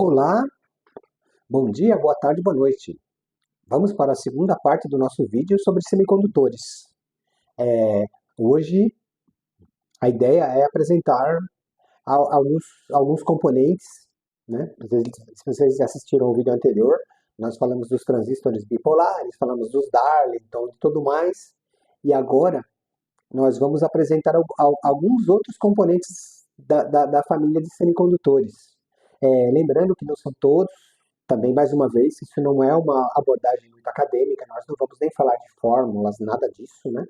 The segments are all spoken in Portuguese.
Olá, bom dia, boa tarde, boa noite. Vamos para a segunda parte do nosso vídeo sobre semicondutores. Hoje a ideia é apresentar alguns componentes, né? Se vocês assistiram ao vídeo anterior, nós falamos dos transistores bipolares, falamos dos Darlington e tudo mais, e agora nós vamos apresentar alguns outros componentes da família de semicondutores. Lembrando que não são todos, também mais uma vez, isso não é uma abordagem muito acadêmica, nós não vamos nem falar de fórmulas, nada disso, né?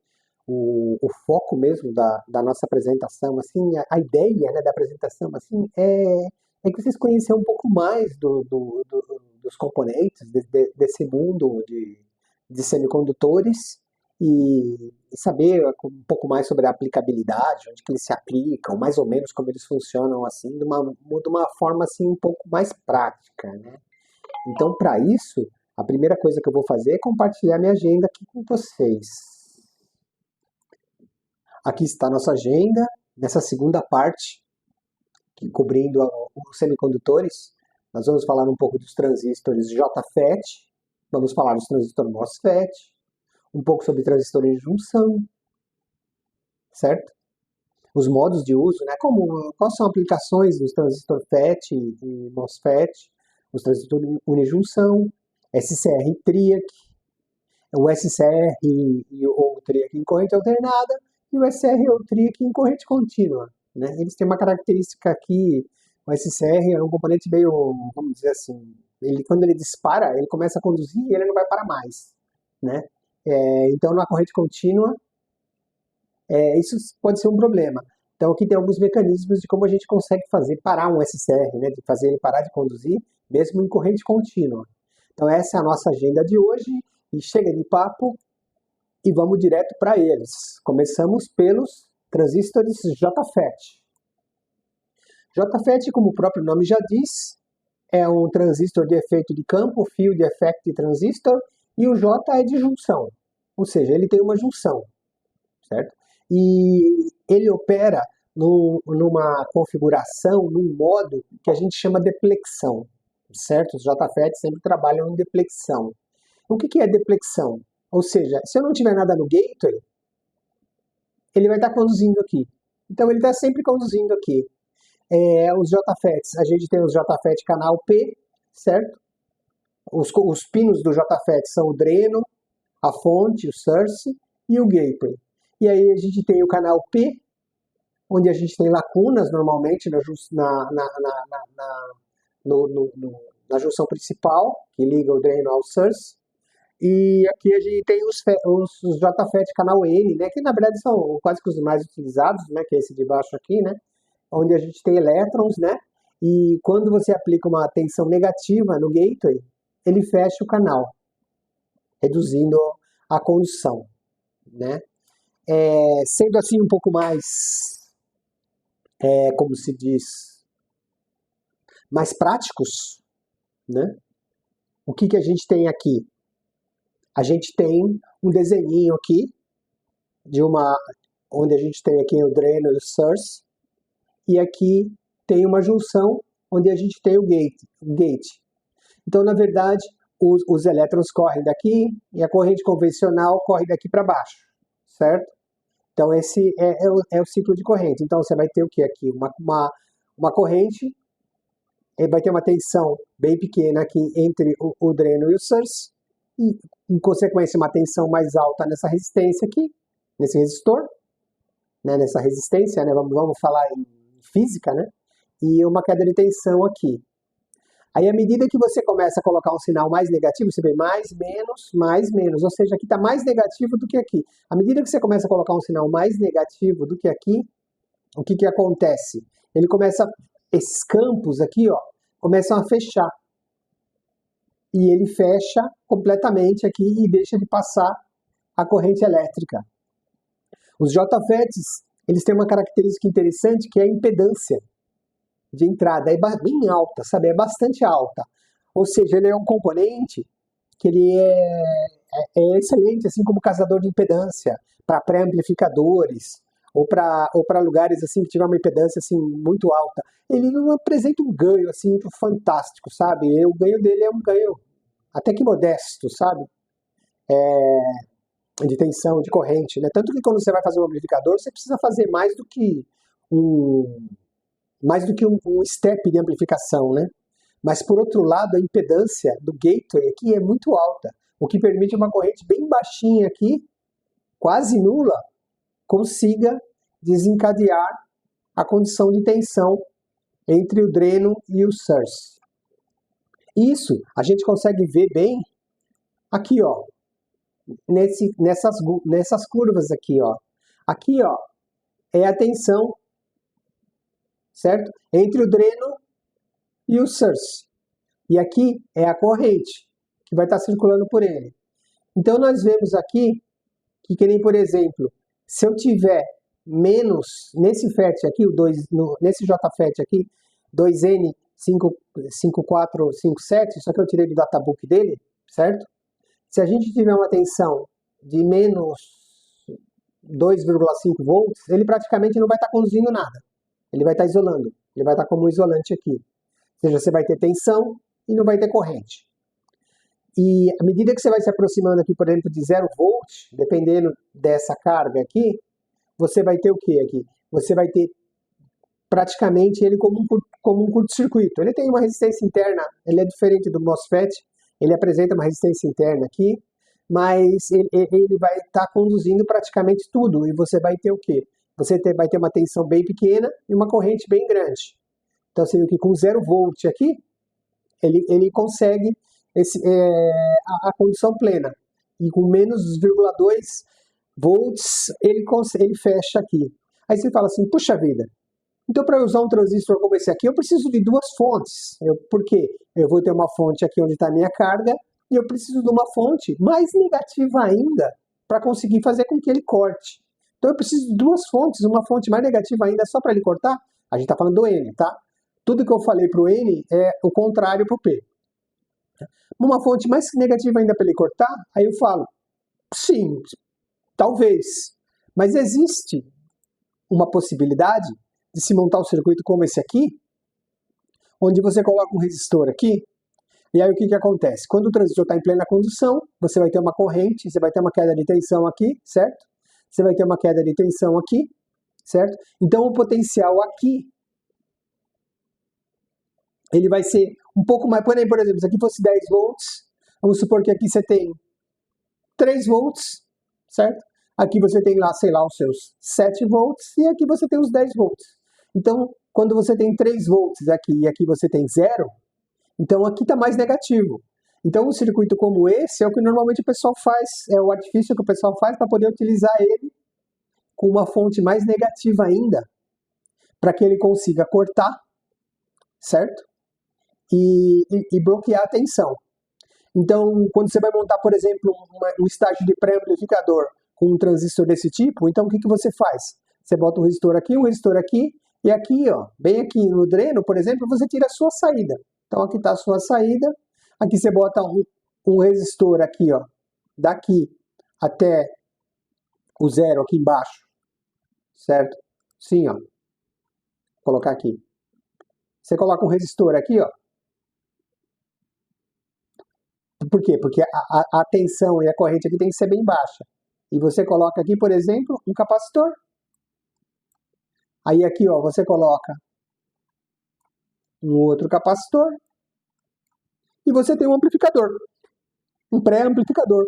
O foco mesmo da nossa apresentação, assim, a ideia, né, da apresentação, assim, é que vocês conheçam um pouco mais dos componentes desse mundo de semicondutores e saber um pouco mais sobre a aplicabilidade, onde que eles se aplicam, mais ou menos como eles funcionam, assim, de uma forma, assim, um pouco mais prática, né? Então, para isso, a primeira coisa que eu vou fazer é compartilhar minha agenda aqui com vocês. Aqui está a nossa agenda, nessa segunda parte, cobrindo os semicondutores. Nós vamos falar um pouco dos transistores JFET, vamos falar dos transistores MOSFET, um pouco sobre transistores de junção, certo? Os modos de uso, né? Quais são as aplicações dos transistores FET e MOSFET, os transistores unijunção, SCR TRIAC, o SCR ou TRIAC em corrente alternada e o SCR ou TRIAC em corrente contínua, né? Eles têm uma característica aqui, o SCR é um componente meio, vamos dizer assim, quando ele dispara, ele começa a conduzir e ele não vai parar mais, né? Então, na corrente contínua, isso pode ser um problema. Então, aqui tem alguns mecanismos de como a gente consegue fazer parar um SCR, né, de fazer ele parar de conduzir, mesmo em corrente contínua. Então, essa é a nossa agenda de hoje, e chega de papo, e vamos direto para eles. Começamos pelos transistores JFET. JFET, como o próprio nome já diz, é um transistor de efeito de campo, Field Effect Transistor, e o J é de junção, ou seja, ele tem uma junção, certo? E ele opera numa configuração, num modo que a gente chama deplexão, certo? Os JFET sempre trabalham em deplexão. O que é deplexão? Ou seja, se eu não tiver nada no gateway, ele vai estar conduzindo aqui. Então ele está sempre conduzindo aqui. Os JFETs, a gente tem os JFET canal P, certo? Os pinos do JFET são o dreno, a fonte, o source e o gateway. E aí a gente tem o canal P, onde a gente tem lacunas normalmente na junção principal, que liga o dreno ao source. E aqui a gente tem os JFET canal N, né, que na verdade são quase que os mais utilizados, né, que é esse de baixo aqui, né, onde a gente tem elétrons, né, e quando você aplica uma tensão negativa no gateway, ele fecha o canal, reduzindo a condução, né. Sendo assim um pouco mais, como se diz, mais práticos, né? O que a gente tem aqui? A gente tem um desenhinho aqui, onde a gente tem aqui o dreno e o source, e aqui tem uma junção onde a gente tem o gate. Então, na verdade, os elétrons correm daqui e a corrente convencional corre daqui para baixo, certo? Então, esse é o ciclo de corrente. Então, você vai ter o que aqui? Uma corrente, vai ter uma tensão bem pequena aqui entre o dreno e o source, e, em consequência, uma tensão mais alta nessa resistência aqui, nesse resistor, né, nessa resistência, né, vamos falar em física, né, e uma queda de tensão aqui. Aí, à medida que você começa a colocar um sinal mais negativo, você vê mais, menos, ou seja, aqui está mais negativo do que aqui. À medida que você começa a colocar um sinal mais negativo do que aqui, o que acontece? Esses campos aqui, ó, começam a fechar. E ele fecha completamente aqui e deixa de passar a corrente elétrica. Os JFETs, eles têm uma característica interessante que é a impedância de entrada, é bem alta, sabe? É bastante alta. Ou seja, ele é um componente que ele é excelente, assim como casador de impedância, para pré-amplificadores, ou para lugares assim que tiver uma impedância assim muito alta, ele não apresenta um ganho assim fantástico, sabe? E o ganho dele é um ganho até que modesto, sabe? De tensão, de corrente, né? Tanto que quando você vai fazer um amplificador, você precisa fazer um, um step de amplificação, né? Mas por outro lado, a impedância do gateway aqui é muito alta, o que permite uma corrente bem baixinha aqui, quase nula, consiga desencadear a condição de tensão entre o dreno e o source. Isso a gente consegue ver bem aqui, ó, nessas curvas aqui, ó. Aqui, ó, é a tensão, certo? Entre o dreno e o source. E aqui é a corrente que vai estar circulando por ele. Então nós vemos aqui que nem, por exemplo, se eu tiver menos nesse FET aqui, nesse JFET aqui, 2N5457, só que eu tirei do databook dele, certo? Se a gente tiver uma tensão de menos 2,5 volts, ele praticamente não vai estar conduzindo nada. Ele vai estar isolando. Ele vai estar como isolante aqui. Ou seja, você vai ter tensão e não vai ter corrente. E à medida que você vai se aproximando aqui, por exemplo, de 0 volts, dependendo dessa carga aqui, você vai ter o que aqui? Você vai ter praticamente ele como um curto-circuito. Ele tem uma resistência interna, ele é diferente do MOSFET, ele apresenta uma resistência interna aqui, mas ele vai estar conduzindo praticamente tudo, e você vai ter o quê? Vai ter uma tensão bem pequena e uma corrente bem grande. Então você vê que com 0 volt aqui, ele consegue a condição plena. E com menos 0,2 volts, ele fecha aqui. Aí você fala assim, puxa vida, então para eu usar um transistor como esse aqui, eu preciso de duas fontes. Por quê? Eu vou ter uma fonte aqui onde está a minha carga, e eu preciso de uma fonte mais negativa ainda para conseguir fazer com que ele corte. Então eu preciso de duas fontes, uma fonte mais negativa ainda só para ele cortar. A gente está falando do N, tá? Tudo que eu falei para o N é o contrário para o P. Uma fonte mais negativa ainda para ele cortar, aí eu falo, sim, talvez. Mas existe uma possibilidade de se montar um circuito como esse aqui, onde você coloca um resistor aqui, e aí o que acontece? Quando o transistor está em plena condução, você vai ter uma corrente, você vai ter uma queda de tensão aqui, certo? Você vai ter uma queda de tensão aqui, certo? Então o potencial aqui, ele vai ser um pouco mais, por exemplo, se aqui fosse 10 volts, vamos supor que aqui você tem 3 volts, certo? Aqui você tem lá, sei lá, os seus 7 volts, e aqui você tem os 10 volts. Então, quando você tem 3 volts aqui e aqui você tem 0, então aqui está mais negativo. Então um circuito como esse é o que normalmente o pessoal faz, é o artifício que o pessoal faz para poder utilizar ele com uma fonte mais negativa ainda, para que ele consiga cortar, certo? E bloquear a tensão. Então, quando você vai montar, por exemplo, um estágio de pré-amplificador com um transistor desse tipo, então o que você faz? Você bota um resistor aqui, e aqui, ó, bem aqui no dreno, por exemplo, você tira a sua saída. Então aqui está a sua saída, aqui você bota um resistor aqui, ó, daqui até o 0 aqui embaixo, certo? Sim, ó, vou colocar aqui. Você coloca um resistor aqui, ó. Por quê? Porque a tensão e a corrente aqui tem que ser bem baixa. E você coloca aqui, por exemplo, um capacitor. Aí aqui, ó, você coloca um outro capacitor. E você tem um amplificador, um pré-amplificador.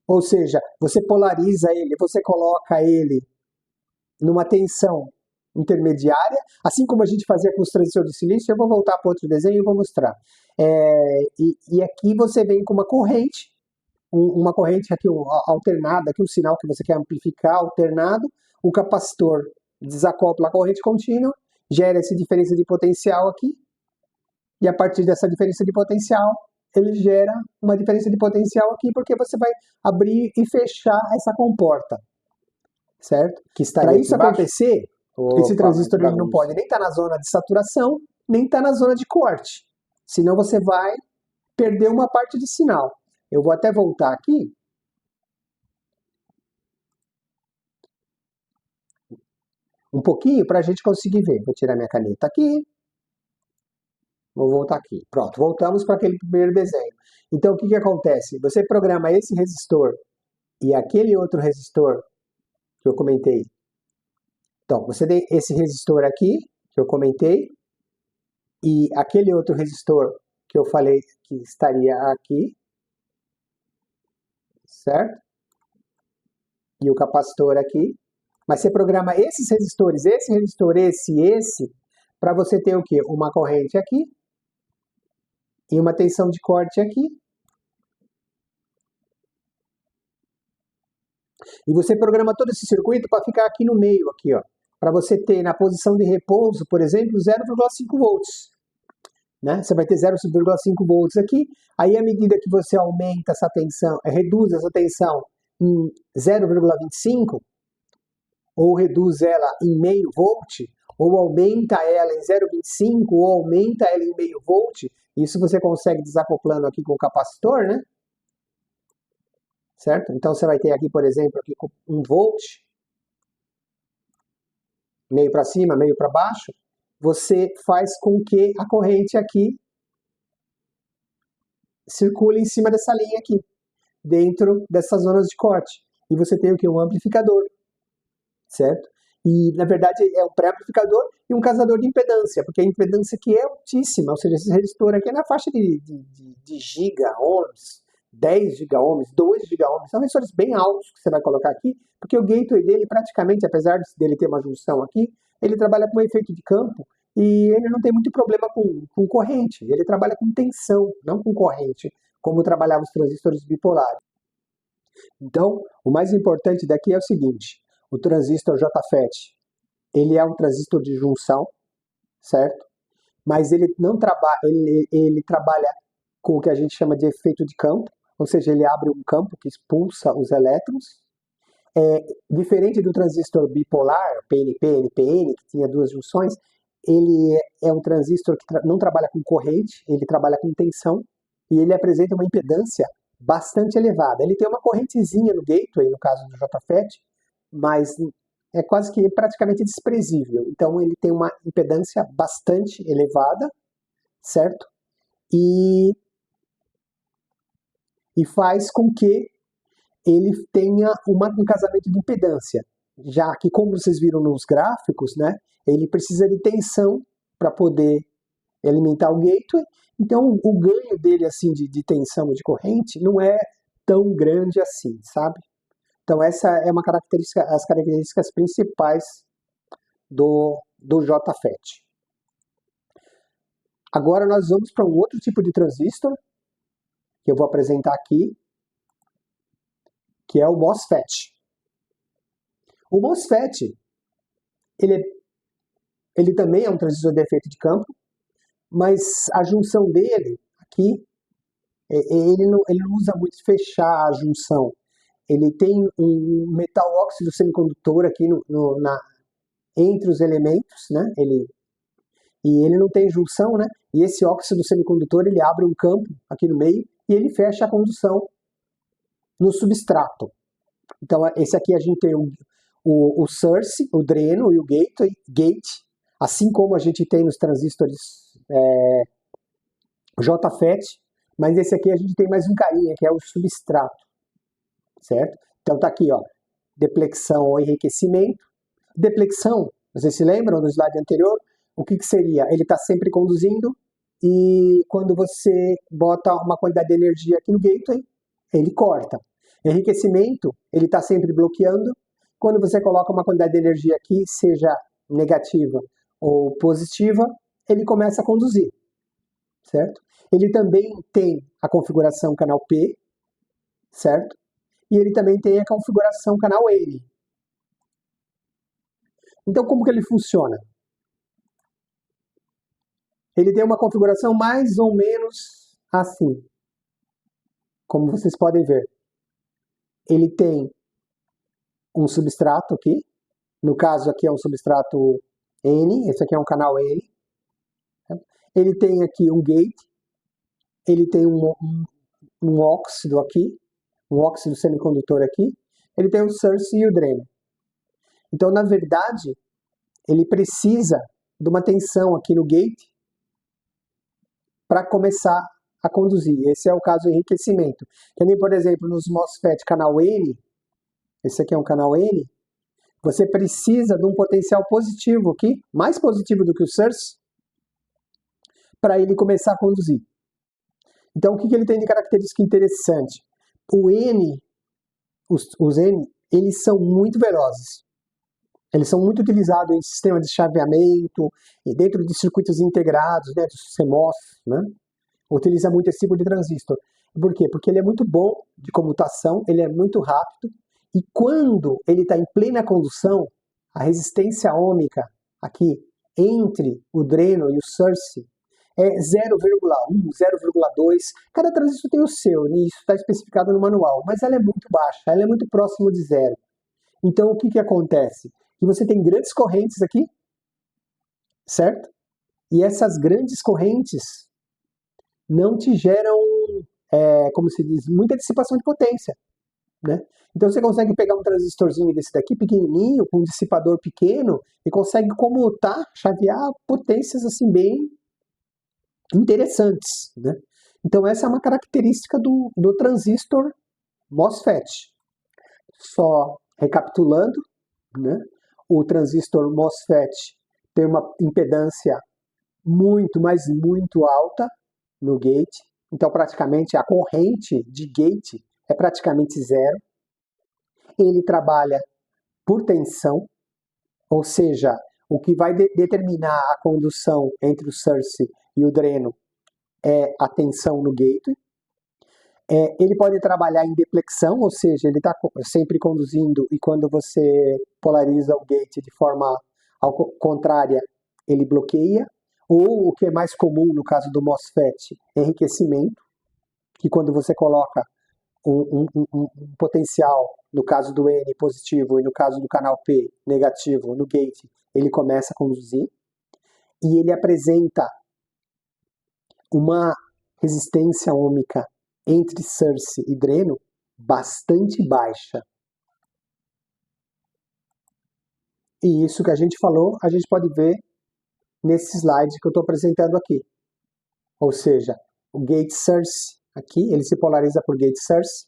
Ou seja, você polariza ele, você coloca ele numa tensão intermediária, assim como a gente fazia com os transistores de silício. Eu vou voltar para outro desenho e vou mostrar. E aqui você vem com uma corrente aqui alternada, aqui um sinal que você quer amplificar, alternado, o capacitor desacopla a corrente contínua, gera essa diferença de potencial aqui, e a partir dessa diferença de potencial, ele gera uma diferença de potencial aqui, porque você vai abrir e fechar essa comporta, certo? Para isso acontecer, esse transistor ele não pode nem estar na zona de saturação, nem estar na zona de corte, senão você vai perder uma parte de sinal. Eu vou até voltar aqui. um pouquinho para a gente conseguir ver. Vou tirar minha caneta aqui. Vou voltar aqui. Pronto, voltamos para aquele primeiro desenho. Então, o que acontece? Você programa esse resistor e aquele outro resistor que eu comentei. Então, você tem esse resistor aqui, que eu comentei, e aquele outro resistor que eu falei que estaria aqui, certo? E o capacitor aqui. Mas você programa esses resistores, esse resistor, esse, para você ter o quê? Uma corrente aqui e uma tensão de corte aqui. E você programa todo esse circuito para ficar aqui no meio, aqui, ó. Para você ter na posição de repouso, por exemplo, 0,5 volts. Né? Você vai ter 0,5 volts aqui. Aí, à medida que você aumenta essa tensão, reduz essa tensão em 0,25, ou reduz ela em meio volt, ou aumenta ela em 0,25, ou aumenta ela em meio volt, isso você consegue desacoplando aqui com o capacitor, né? Certo? Então você vai ter aqui, por exemplo, aqui com 1 volt, meio para cima, meio para baixo, você faz com que a corrente aqui circule em cima dessa linha aqui, dentro dessas zonas de corte. E você tem o que? Um amplificador, certo? E, na verdade, é um pré-amplificador e um casador de impedância, porque a impedância aqui é altíssima, ou seja, esse resistor aqui é na faixa de giga-ohms, 10 giga-ohms, 2 giga-ohms, são resistores bem altos que você vai colocar aqui, porque o gateway dele praticamente, apesar dele ter uma junção aqui, ele trabalha com efeito de campo e ele não tem muito problema com corrente, ele trabalha com tensão, não com corrente, como trabalhavam os transistores bipolares. Então, o mais importante daqui é o seguinte: o transistor JFET, ele é um transistor de junção, certo? Mas ele não trabalha, ele trabalha com o que a gente chama de efeito de campo, ou seja, ele abre um campo que expulsa os elétrons. Diferente do transistor bipolar, PNP, NPN, que tinha duas junções, ele é um transistor que não trabalha com corrente, ele trabalha com tensão, e ele apresenta uma impedância bastante elevada. Ele tem uma correntezinha no gateway, no caso do JFET, mas é quase que praticamente desprezível. Então ele tem uma impedância bastante elevada, certo? E faz com que ele tenha um casamento de impedância, já que, como vocês viram nos gráficos, né, ele precisa de tensão para poder alimentar o gateway. Então o ganho dele assim de tensão de corrente não é tão grande assim, sabe? Então essa é uma característica, as características principais do JFET. Agora nós vamos para um outro tipo de transistor que eu vou apresentar aqui, que é o MOSFET. O MOSFET, ele também é um transistor de efeito de campo, mas a junção dele aqui, ele não usa muito fechar a junção. Ele tem um metal óxido semicondutor aqui entre os elementos, né? E ele não tem junção, né? E esse óxido semicondutor, ele abre um campo aqui no meio e ele fecha a condução no substrato. Então, esse aqui a gente tem o source, o dreno e o gate, assim como a gente tem nos transistores JFET, mas esse aqui a gente tem mais um carinha, que é o substrato, certo? Então tá aqui, ó, deplexão ou enriquecimento. Deplexão, vocês se lembram do slide anterior? O que seria? Ele está sempre conduzindo e quando você bota uma quantidade de energia aqui no gateway, ele corta. Enriquecimento, ele está sempre bloqueando. Quando você coloca uma quantidade de energia aqui, seja negativa ou positiva, ele começa a conduzir, certo? Ele também tem a configuração canal P, certo? E ele também tem a configuração canal N. Então, como que ele funciona? Ele tem uma configuração mais ou menos assim, como vocês podem ver. Ele tem um substrato aqui, no caso aqui é um substrato N, esse aqui é um canal N. Ele tem aqui um gate, ele tem um óxido aqui, um óxido semicondutor aqui, ele tem o source e o drain. Então, na verdade, ele precisa de uma tensão aqui no gate para começar a conduzir. Esse é o caso de enriquecimento. Que nem, por exemplo, nos MOSFET canal N, esse aqui é um canal N, você precisa de um potencial positivo aqui, mais positivo do que o source, para ele começar a conduzir. Então, o que ele tem de característica interessante? O N, os N, eles são muito velozes. Eles são muito utilizados em sistema de chaveamento e dentro de circuitos integrados, né, dos CMOS, né? Utiliza muito esse tipo de transistor. Por quê? Porque ele é muito bom de comutação, ele é muito rápido, e quando ele está em plena condução, a resistência ôhmica aqui entre o dreno e o source é 0,1, 0,2. Cada transistor tem o seu, e isso está especificado no manual, mas ela é muito baixa, ela é muito próximo de zero. Então, o que acontece? Que você tem grandes correntes aqui, certo? E essas grandes correntes não te geram, como se diz, muita dissipação de potência, né? Então você consegue pegar um transistorzinho desse daqui, pequenininho, com um dissipador pequeno, e consegue comutar, chavear potências assim bem interessantes, né? Então essa é uma característica do transistor MOSFET. Só recapitulando, né? O transistor MOSFET tem uma impedância muito, mas muito alta no gate. Então, praticamente, a corrente de gate é praticamente zero. Ele trabalha por tensão, ou seja, o que vai determinar a condução entre o source e o dreno é a tensão no gate. Ele pode trabalhar em deplexão, ou seja, ele está sempre conduzindo e quando você polariza o gate de forma contrária, ele bloqueia. Ou o que é mais comum no caso do MOSFET, enriquecimento, que quando você coloca um potencial, no caso do N positivo e no caso do canal P negativo no gate, ele começa a conduzir. E ele apresenta uma resistência ôhmica entre source e dreno bastante baixa. E isso que a gente falou, a gente pode ver nesse slide que eu estou apresentando aqui. Ou seja, o gate source aqui, ele se polariza por gate source,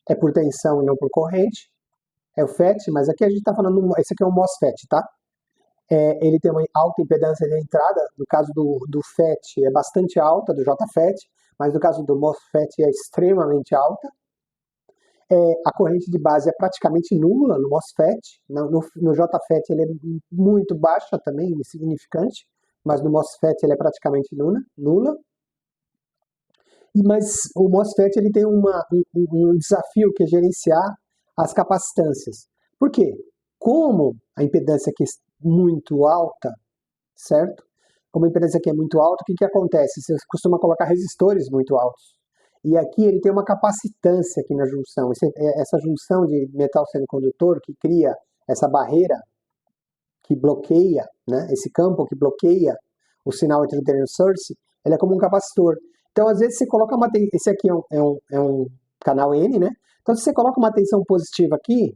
é por tensão e não por corrente, é o FET, mas aqui a gente está falando, esse aqui é um MOSFET, tá? Ele tem uma alta impedância de entrada, no caso do FET é bastante alta, do JFET, mas no caso do MOSFET é extremamente alta. A corrente de base é praticamente nula no MOSFET, no JFET ele é muito baixa também, insignificante, mas no MOSFET ele é praticamente nula. Mas o MOSFET ele tem um desafio que é gerenciar as capacitâncias. Por quê? Como a impedância aqui é muito alta, certo? Como a impedância aqui é muito alta, o que acontece? Você costuma colocar resistores muito altos. E aqui ele tem uma capacitância aqui na junção. Essa junção de metal semicondutor que cria essa barreira que bloqueia, né, esse campo que bloqueia o sinal entre o drain e o source, ele é como um capacitor. Então, às vezes, você coloca uma tensão. Esse aqui é um canal N, né? Então, se você coloca uma tensão positiva aqui,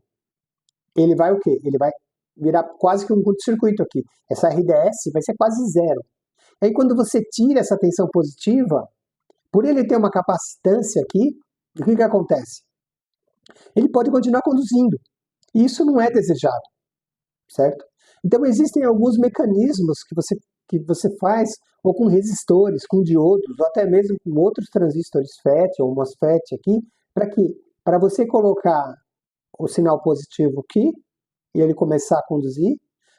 ele vai o quê? Ele vai virar quase que um curto-circuito aqui. Essa RDS vai ser quase zero. Aí, quando você tira essa tensão positiva, por ele ter uma capacitância aqui, o que acontece? Ele pode continuar conduzindo. E isso não é desejado, certo? Então, existem alguns mecanismos que você faz, ou com resistores, com diodos, ou até mesmo com outros transistores FET ou MOSFET aqui, para quê? Para você colocar o sinal positivo aqui, e ele começar a conduzir,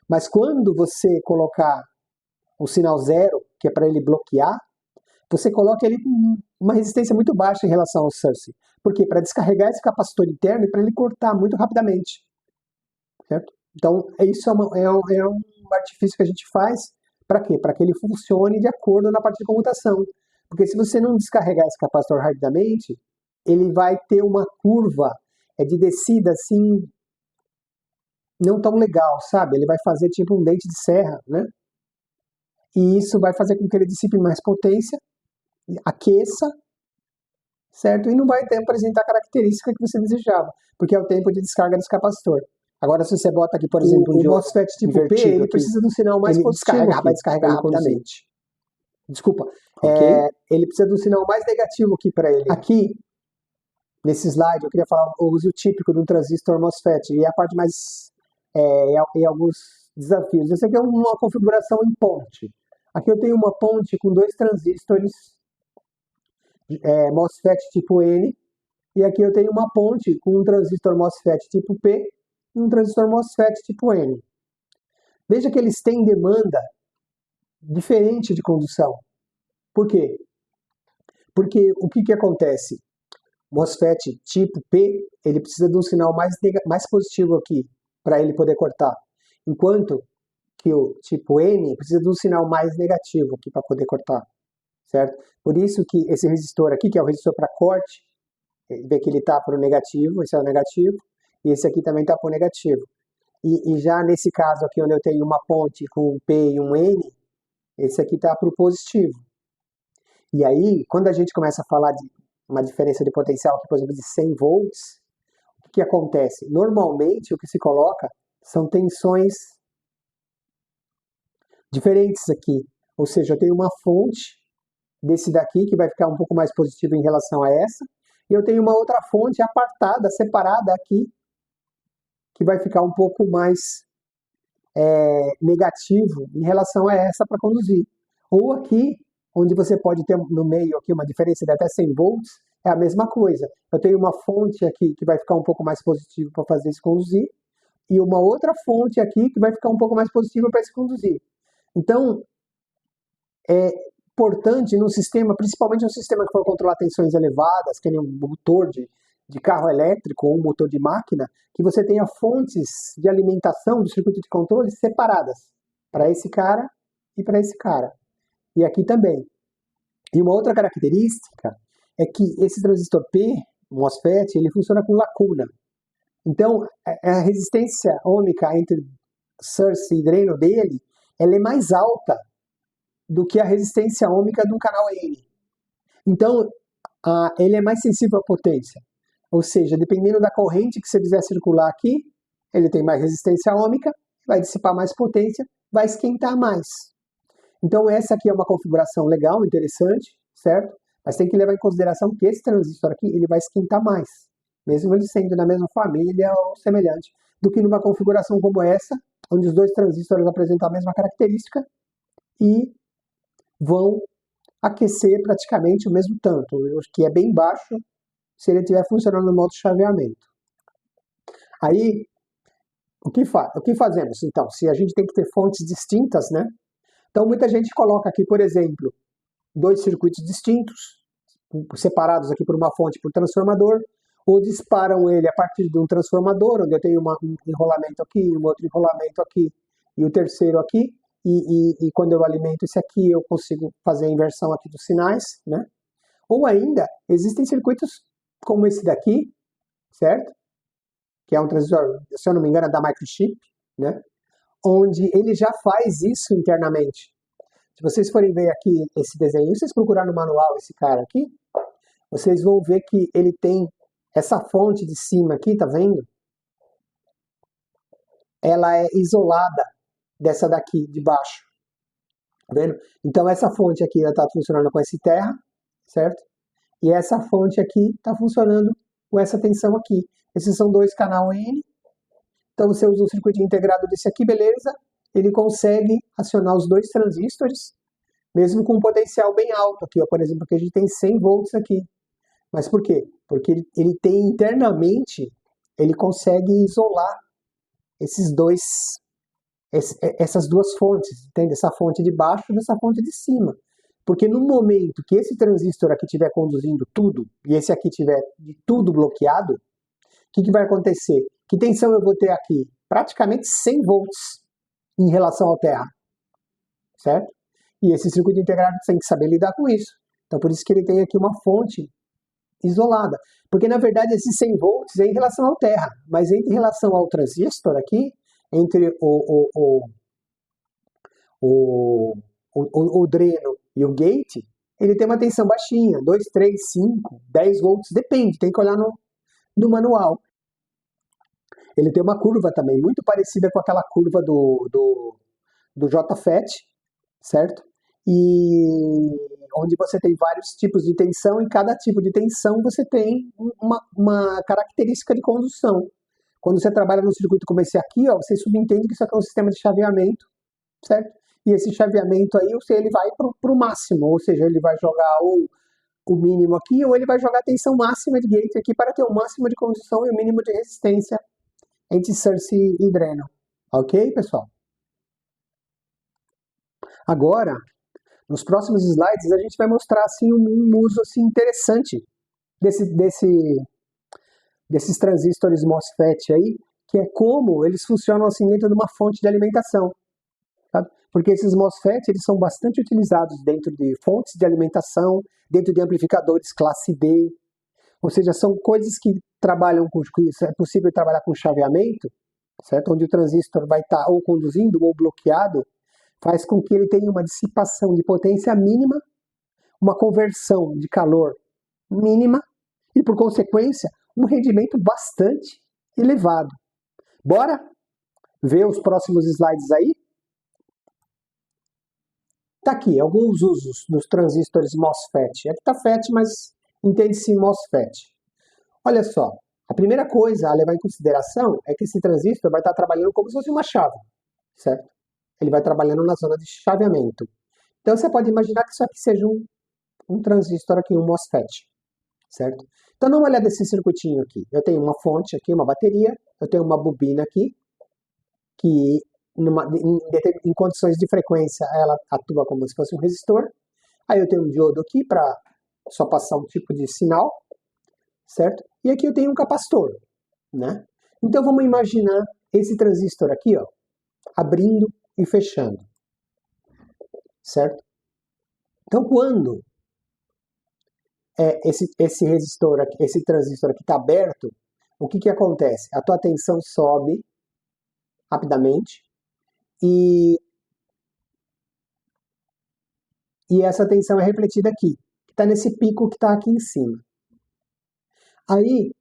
mas quando você colocar o sinal zero, que é para ele bloquear, você coloca ele com uma resistência muito baixa em relação ao source. Por quê? Para descarregar esse capacitor interno e para ele cortar muito rapidamente, certo? Então, isso é um artifício que a gente faz. Para quê? Para que ele funcione de acordo na parte de comutação. Porque se você não descarregar esse capacitor rapidamente, ele vai ter uma curva de descida assim, não tão legal, sabe? Ele vai fazer tipo um dente de serra, né? E isso vai fazer com que ele dissipe mais potência, aqueça, certo? E não vai apresentar a característica que você desejava, porque é o tempo de descarga desse capacitor. Agora, se você bota aqui, por exemplo, o MOSFET tipo P, ele precisa de um sinal mais positivo, vai descarregar rapidamente. Desculpa. Ok. Ele precisa de um sinal mais negativo aqui para ele. Aqui, nesse slide, eu queria falar o uso típico de um transistor MOSFET, e a parte mais, e alguns desafios. Esse aqui é uma configuração em ponte. Aqui eu tenho uma ponte com dois transistores MOSFET tipo N, e aqui eu tenho uma ponte com um transistor MOSFET tipo P e um transistor MOSFET tipo N. Veja que eles têm demanda diferente de condução. Por quê? Porque o que acontece? MOSFET tipo P, ele precisa de um sinal mais positivo aqui, para ele poder cortar. Enquanto que o tipo N precisa de um sinal mais negativo aqui para poder cortar. Certo? Por isso que esse resistor aqui, que é o resistor para corte, vê que ele está para o negativo, esse é o negativo, e esse aqui também está para o negativo. E já nesse caso aqui, onde eu tenho uma ponte com um P e um N, esse aqui está para o positivo. E aí, quando a gente começa a falar de uma diferença de potencial, aqui, por exemplo, de 100 volts, o que acontece? Normalmente, o que se coloca são tensões diferentes aqui. Ou seja, eu tenho uma fonte desse daqui, que vai ficar um pouco mais positivo em relação a essa, e eu tenho uma outra fonte apartada, separada aqui, que vai ficar um pouco mais negativo em relação a essa para conduzir. Ou aqui, onde você pode ter no meio aqui uma diferença de até 100 volts, é a mesma coisa. Eu tenho uma fonte aqui que vai ficar um pouco mais positivo para fazer isso conduzir, e uma outra fonte aqui que vai ficar um pouco mais positiva para se conduzir. Então, é importante no sistema, principalmente no sistema que for controlar tensões elevadas, que nem um motor de carro elétrico ou um motor de máquina, que você tenha fontes de alimentação do circuito de controle separadas, para esse cara e para esse cara. E aqui também. E uma outra característica é que esse transistor P, o MOSFET, ele funciona com lacuna. Então, a resistência ômica entre source e dreno dele, ela é mais alta do que a resistência ômica de um canal N. Então, ele é mais sensível à potência. Ou seja, dependendo da corrente que você quiser circular aqui, ele tem mais resistência ômica, vai dissipar mais potência, vai esquentar mais. Então, essa aqui é uma configuração legal, interessante, certo? Mas tem que levar em consideração que esse transistor aqui, ele vai esquentar mais, mesmo ele sendo da mesma família ou semelhante, do que numa configuração como essa, onde os dois transistores apresentam a mesma característica e vão aquecer praticamente o mesmo tanto, que é bem baixo se ele estiver funcionando no modo chaveamento. Aí, o que fazemos então? Se a gente tem que ter fontes distintas, né? Então, muita gente coloca aqui, por exemplo, dois circuitos distintos, separados aqui por uma fonte por transformador, ou disparam ele a partir de um transformador, onde eu tenho um enrolamento aqui, um outro enrolamento aqui, e o terceiro aqui, e quando eu alimento esse aqui, eu consigo fazer a inversão aqui dos sinais, né? Ou ainda, existem circuitos como esse daqui, certo? Que é um transistor, se eu não me engano, é da Microchip, né? Onde ele já faz isso internamente. Se vocês forem ver aqui esse desenho, se vocês procurarem no manual esse cara aqui, vocês vão ver que ele tem essa fonte de cima aqui, tá vendo? Ela é isolada dessa daqui de baixo, tá vendo? Então essa fonte aqui ela está funcionando com esse terra, certo? E essa fonte aqui está funcionando com essa tensão aqui. Esses são dois canal N. Então você usa um circuito integrado desse aqui, beleza? Ele consegue acionar os dois transistores, mesmo com um potencial bem alto aqui, ó, por exemplo, aqui a gente tem 100 volts aqui. Mas por quê? Porque ele tem internamente, ele consegue isolar essas duas fontes, entende? Essa fonte de baixo e essa fonte de cima. Porque no momento que esse transistor aqui estiver conduzindo tudo, e esse aqui tiver de tudo bloqueado, o que vai acontecer? Que tensão eu vou ter aqui? Praticamente 100 volts em relação ao terra, certo? E esse circuito integrado tem que saber lidar com isso. Então por isso que ele tem aqui uma fonte isolada. Porque na verdade esses 100 volts é em relação ao terra, mas em relação ao transistor aqui, entre o dreno e o gate, ele tem uma tensão baixinha, 2, 3, 5, 10 volts, depende, tem que olhar no manual. Ele tem uma curva também, muito parecida com aquela curva do JFET, certo? E onde você tem vários tipos de tensão, e cada tipo de tensão você tem uma característica de condução. Quando você trabalha num circuito como esse aqui, ó, você subentende que isso aqui é um sistema de chaveamento, certo? E esse chaveamento aí, ele vai para o máximo, ou seja, ele vai jogar ou o mínimo aqui, ou ele vai jogar a tensão máxima de gate aqui para ter o máximo de condução e o mínimo de resistência entre source e dreno. Ok, pessoal? Agora, nos próximos slides, a gente vai mostrar assim, um uso assim, interessante desses transistores MOSFET aí, que é como eles funcionam assim dentro de uma fonte de alimentação. Sabe? Porque esses MOSFET eles são bastante utilizados dentro de fontes de alimentação, dentro de amplificadores classe D, ou seja, são coisas que trabalham com, é possível trabalhar com chaveamento, certo? Onde o transistor vai estar ou conduzindo ou bloqueado, faz com que ele tenha uma dissipação de potência mínima, uma conversão de calor mínima e, por consequência, um rendimento bastante elevado. Bora ver os próximos slides aí? Tá aqui, alguns usos dos transistores MOSFET. Aqui tá FET, mas entende-se MOSFET. Olha só, a primeira coisa a levar em consideração é que esse transistor vai estar trabalhando como se fosse uma chave, certo? Ele vai trabalhando na zona de chaveamento. Então você pode imaginar que isso aqui seja um transistor aqui, um MOSFET, certo? Então dá uma olhada nesse circuitinho aqui. Eu tenho uma fonte aqui, uma bateria, eu tenho uma bobina aqui, que em condições de frequência ela atua como se fosse um resistor. Aí eu tenho um diodo aqui para só passar um tipo de sinal, certo? E aqui eu tenho um capacitor, né? Então vamos imaginar esse transistor aqui, ó, abrindo e fechando, certo? Então quando esse resistor aqui, esse transistor aqui está aberto, o que acontece? A tua tensão sobe rapidamente e essa tensão é refletida aqui, que está nesse pico que está aqui em cima. Aí,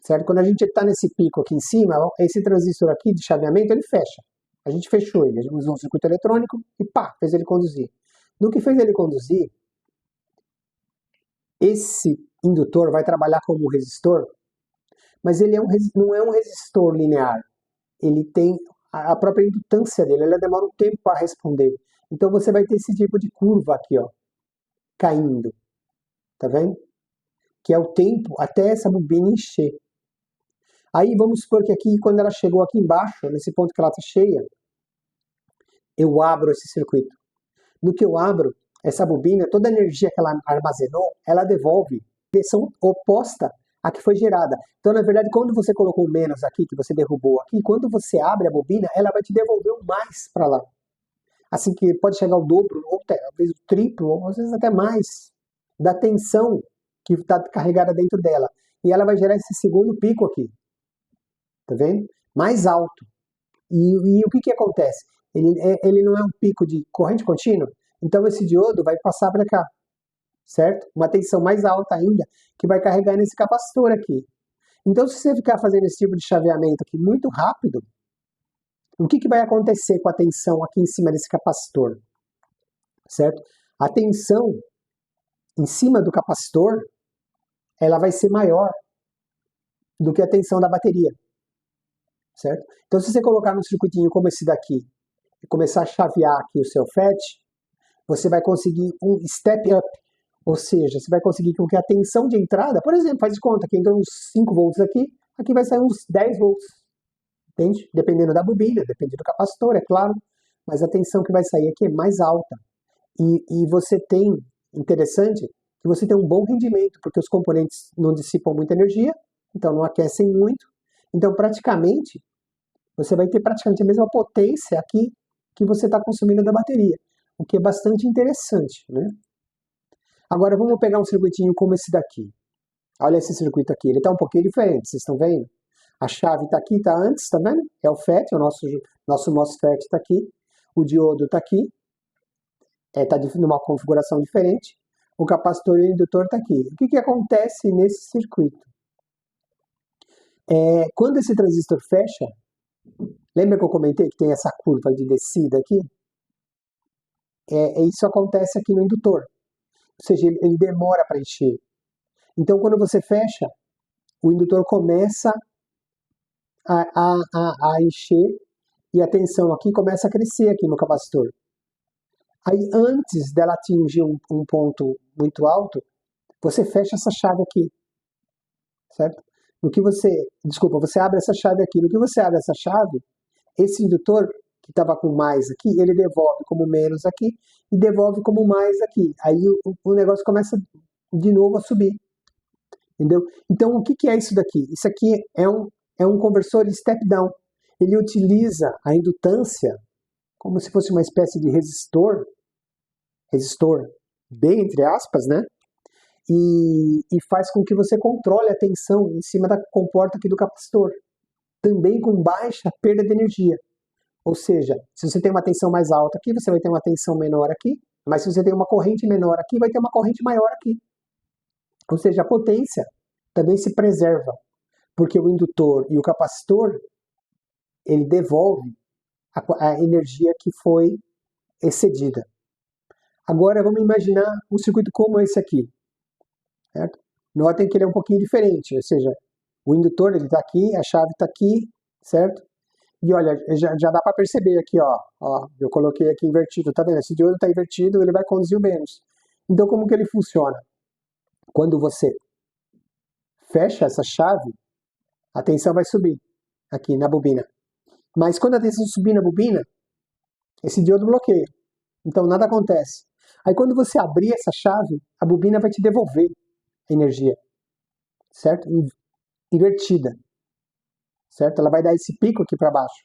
certo? Quando a gente está nesse pico aqui em cima, esse transistor aqui de chaveamento, ele fecha. A gente fechou ele, a gente usou um circuito eletrônico e pá, fez ele conduzir. No que fez ele conduzir, esse indutor vai trabalhar como resistor, mas ele não é um resistor linear. Ele tem a própria indutância dele, ela demora um tempo para responder. Então você vai ter esse tipo de curva aqui, ó, caindo. Tá vendo? Que é o tempo até essa bobina encher. Aí vamos supor que aqui, quando ela chegou aqui embaixo, nesse ponto que ela está cheia, eu abro esse circuito. No que eu abro, essa bobina, toda a energia que ela armazenou, ela devolve direção oposta à que foi gerada. Então, na verdade, quando você colocou menos aqui, que você derrubou aqui, quando você abre a bobina, ela vai te devolver um mais para lá. Assim que pode chegar ao dobro, ou talvez o triplo, ou às vezes até mais, da tensão que está carregada dentro dela. E ela vai gerar esse segundo pico aqui. Tá vendo? Mais alto. E o que acontece? Ele não é um pico de corrente contínua, então esse diodo vai passar para cá, certo? Uma tensão mais alta ainda, que vai carregar nesse capacitor aqui. Então, se você ficar fazendo esse tipo de chaveamento aqui muito rápido, o que vai acontecer com a tensão aqui em cima desse capacitor? Certo? A tensão em cima do capacitor, ela vai ser maior do que a tensão da bateria. Certo? Então, se você colocar num circuitinho como esse daqui e começar a chavear aqui o seu FET, você vai conseguir um step up, ou seja, você vai conseguir que a tensão de entrada, por exemplo, faz de conta que entrou uns 5 volts aqui vai sair uns 10 volts, entende? Dependendo da bobina, dependendo do capacitor, é claro, mas a tensão que vai sair aqui é mais alta. E você tem, interessante, que você tem um bom rendimento, porque os componentes não dissipam muita energia, então não aquecem muito, então praticamente, você vai ter praticamente a mesma potência aqui que você está consumindo da bateria, o que é bastante interessante, né? Agora vamos pegar um circuitinho como esse daqui. Olha esse circuito aqui, ele está um pouquinho diferente, vocês estão vendo? A chave está aqui, está antes, tá vendo? É o FET, o nosso MOSFET está aqui, o diodo está aqui, está numa configuração diferente, o capacitor e o indutor está aqui. O que acontece nesse circuito? Quando esse transistor fecha, lembra que eu comentei que tem essa curva de descida aqui? Isso acontece aqui no indutor, ou seja, ele demora para encher. Então, quando você fecha, o indutor começa a encher e a tensão aqui começa a crescer aqui no capacitor. Aí, antes dela atingir um ponto muito alto, você fecha essa chave aqui, certo? Você abre essa chave aqui. No que você abre essa chave, esse indutor que estava com mais aqui, ele devolve como menos aqui e devolve como mais aqui. Aí o negócio começa de novo a subir, entendeu? Então, o que é isso daqui? Isso aqui é um conversor step down. Ele utiliza a indutância como se fosse uma espécie de resistor bem entre aspas, né? E faz com que você controle a tensão em cima da comporta aqui do capacitor, também com baixa perda de energia. Ou seja, se você tem uma tensão mais alta aqui, você vai ter uma tensão menor aqui, mas se você tem uma corrente menor aqui, vai ter uma corrente maior aqui. Ou seja, a potência também se preserva, porque o indutor e o capacitor, ele devolve a energia que foi excedida. Agora vamos imaginar um circuito como esse aqui, certo? Notem que ele é um pouquinho diferente, ou seja, o indutor ele está aqui, a chave está aqui, certo? E olha, já dá para perceber aqui, ó, eu coloquei aqui invertido, tá vendo? Esse diodo está invertido, ele vai conduzir o menos. Então, como que ele funciona? Quando você fecha essa chave, a tensão vai subir aqui na bobina. Mas quando a tensão subir na bobina, esse diodo bloqueia. Então, nada acontece. Aí, quando você abrir essa chave, a bobina vai te devolver a energia, certo? Invertida, certo? Ela vai dar esse pico aqui para baixo.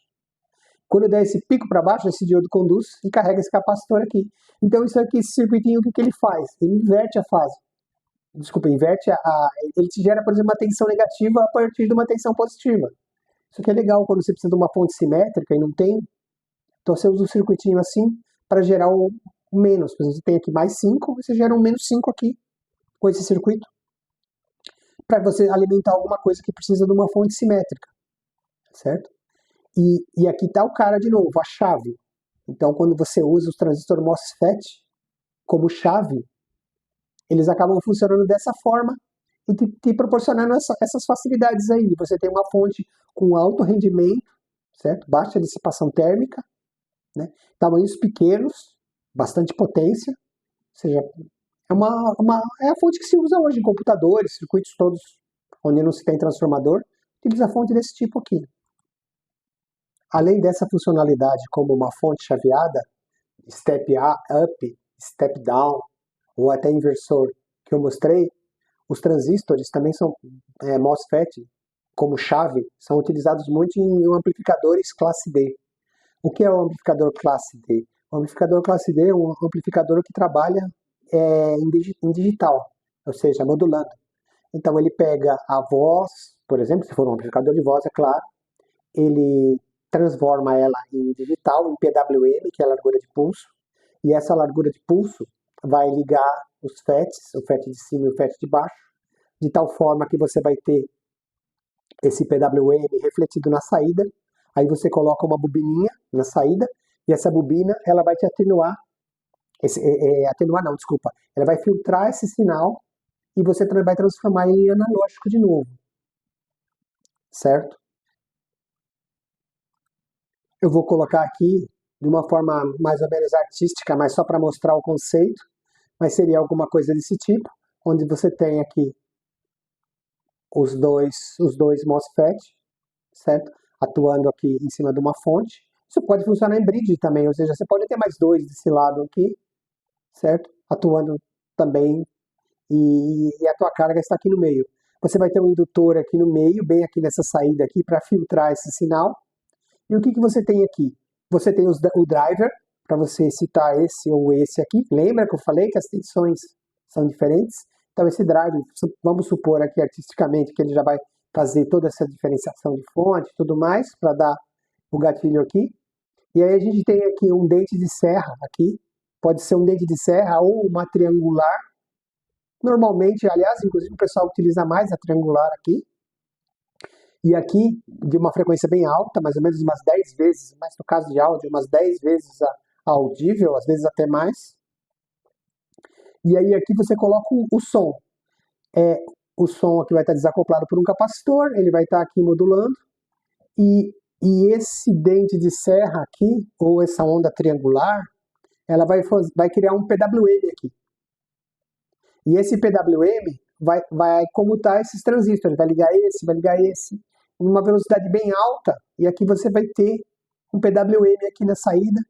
Quando der esse pico para baixo, esse diodo conduz e carrega esse capacitor aqui. Então, isso aqui, esse circuitinho, o que ele faz? Ele inverte a fase. Desculpa, ele te gera, por exemplo, uma tensão negativa a partir de uma tensão positiva. Isso aqui é legal quando você precisa de uma fonte simétrica e não tem. Então, você usa um circuitinho assim para gerar o menos. Por exemplo, você tem aqui mais 5, você gera um menos 5 aqui com esse circuito para você alimentar alguma coisa que precisa de uma fonte simétrica, certo? E aqui está o cara de novo, a chave. Então, quando você usa os transistores MOSFET como chave, eles acabam funcionando dessa forma e te proporcionando essas facilidades aí. Você tem uma fonte com alto rendimento, certo? Baixa dissipação térmica, né? Tamanhos pequenos, bastante potência, ou seja, é a fonte que se usa hoje em computadores, circuitos todos onde não se tem transformador, utiliza a fonte desse tipo aqui. Além dessa funcionalidade como uma fonte chaveada, step up, step down, ou até inversor que eu mostrei, os transistores também são MOSFET, como chave, são utilizados muito em amplificadores classe D. O que é o amplificador classe D? O amplificador classe D é um amplificador que trabalha em digital, ou seja, modulando. Então ele pega a voz, por exemplo, se for um amplificador de voz, é claro, ele transforma ela em digital, em PWM, que é a largura de pulso, e essa largura de pulso vai ligar os FETs, o FET de cima e o FET de baixo, de tal forma que você vai ter esse PWM refletido na saída, aí você coloca uma bobininha na saída, e essa bobina ela vai te atenuar, ela vai filtrar esse sinal e você vai transformar ele em analógico de novo, certo? Eu vou colocar aqui de uma forma mais ou menos artística, mas só para mostrar o conceito, mas seria alguma coisa desse tipo, onde você tem aqui os dois MOSFET, certo? Atuando aqui em cima de uma fonte. Isso pode funcionar em bridge também, ou seja, você pode ter mais dois desse lado aqui, certo? Atuando também, e a tua carga está aqui no meio. Você vai ter um indutor aqui no meio, bem aqui nessa saída aqui, para filtrar esse sinal. E o que você tem aqui? Você tem o driver, para você citar esse ou esse aqui. Lembra que eu falei que as tensões são diferentes? Então esse driver, vamos supor aqui artisticamente que ele já vai fazer toda essa diferenciação de fonte e tudo mais, para dar o gatilho aqui. E aí a gente tem aqui um dente de serra aqui. Pode ser um dente de serra ou uma triangular. Normalmente, aliás, inclusive o pessoal utiliza mais a triangular aqui. E aqui, de uma frequência bem alta, mais ou menos umas 10 vezes, mas no caso de áudio, umas 10 vezes audível, às vezes até mais. E aí aqui você coloca o som. O som aqui vai estar desacoplado por um capacitor, ele vai estar aqui modulando, e esse dente de serra aqui, ou essa onda triangular, ela vai criar um PWM aqui. E esse PWM vai comutar esses transistores, vai ligar esse, em uma velocidade bem alta, e aqui você vai ter um PWM aqui na saída,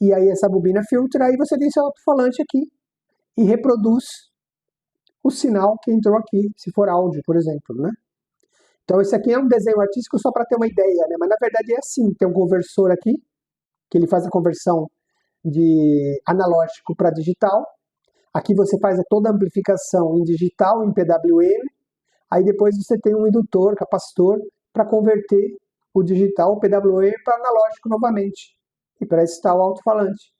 e aí essa bobina filtra, aí você tem seu alto-falante aqui, e reproduz o sinal que entrou aqui, se for áudio, por exemplo, né? Então esse aqui é um desenho artístico só para ter uma ideia, né? Mas na verdade é assim, tem um conversor aqui, que ele faz a conversão de analógico para digital. Aqui você faz toda a amplificação em digital, em PWM. Aí depois você tem um indutor, capacitor, para converter o digital, o PWM, para analógico novamente. E para esse tal alto-falante.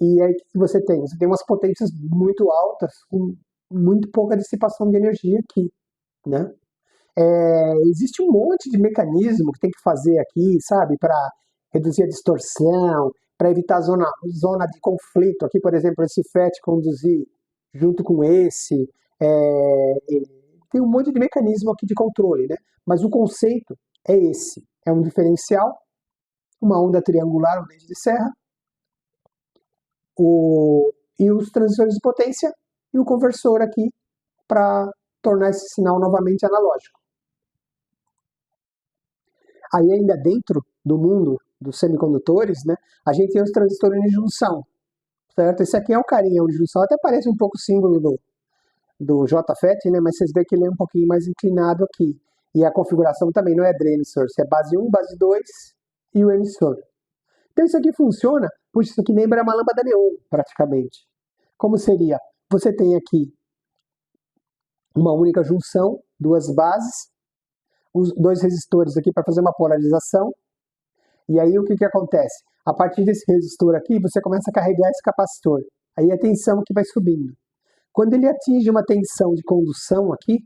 E aí o que você tem? Você tem umas potências muito altas, com muito pouca dissipação de energia aqui, né? Existe um monte de mecanismo que tem que fazer aqui, sabe, para reduzir a distorção, para evitar zona de conflito. Aqui, por exemplo, esse FET conduzir junto com esse. Tem um monte de mecanismo aqui de controle, né? Mas o conceito é esse. É um diferencial, uma onda triangular, um dente de serra, e os transistores de potência e o conversor aqui para tornar esse sinal novamente analógico. Aí ainda dentro do mundo dos semicondutores, né, a gente tem os transistores de junção, certo? Esse aqui é o carinha de junção, até parece um pouco o símbolo do JFET, né, mas vocês veem que ele é um pouquinho mais inclinado aqui. E a configuração também não é drain source, é base 1, base 2 e o emissor. Então isso aqui funciona, puxa, isso aqui lembra uma lâmpada neon, praticamente. Como seria? Você tem aqui uma única junção, duas bases, os dois resistores aqui para fazer uma polarização. E aí o que acontece? A partir desse resistor aqui, você começa a carregar esse capacitor. Aí a tensão aqui vai subindo. Quando ele atinge uma tensão de condução aqui,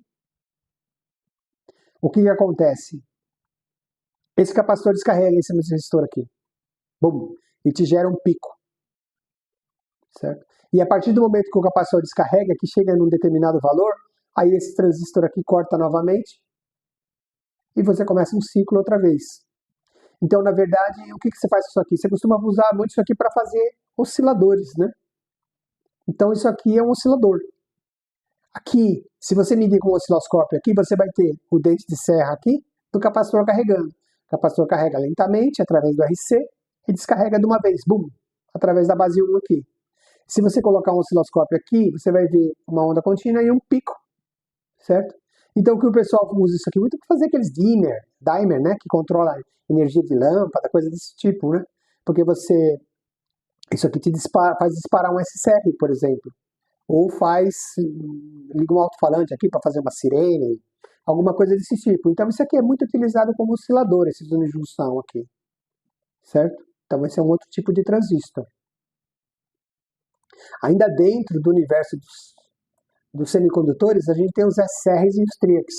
o que acontece? Esse capacitor descarrega em cima desse resistor aqui. Bum! E te gera um pico. Certo? E a partir do momento que o capacitor descarrega, que chega num determinado valor, aí esse transistor aqui corta novamente e você começa um ciclo outra vez. Então, na verdade, o que você faz com isso aqui? Você costuma usar muito isso aqui para fazer osciladores, né? Então, isso aqui é um oscilador. Aqui, se você medir com um osciloscópio aqui, você vai ter o dente de serra aqui do capacitor carregando. O capacitor carrega lentamente através do RC e descarrega de uma vez, bum, através da base 1 aqui. Se você colocar um osciloscópio aqui, você vai ver uma onda contínua e um pico, certo? Então, o que o pessoal usa isso aqui muito para fazer aqueles dimer, né, que controla a energia de lâmpada, coisa desse tipo, né? Porque isso aqui faz disparar um SCR, por exemplo. Ou liga um alto-falante aqui para fazer uma sirene, alguma coisa desse tipo. Então, isso aqui é muito utilizado como oscilador, esses unijunção aqui, certo? Então, esse é um outro tipo de transistor. Ainda dentro do universo dos semicondutores, a gente tem os SRs e os TRIACs,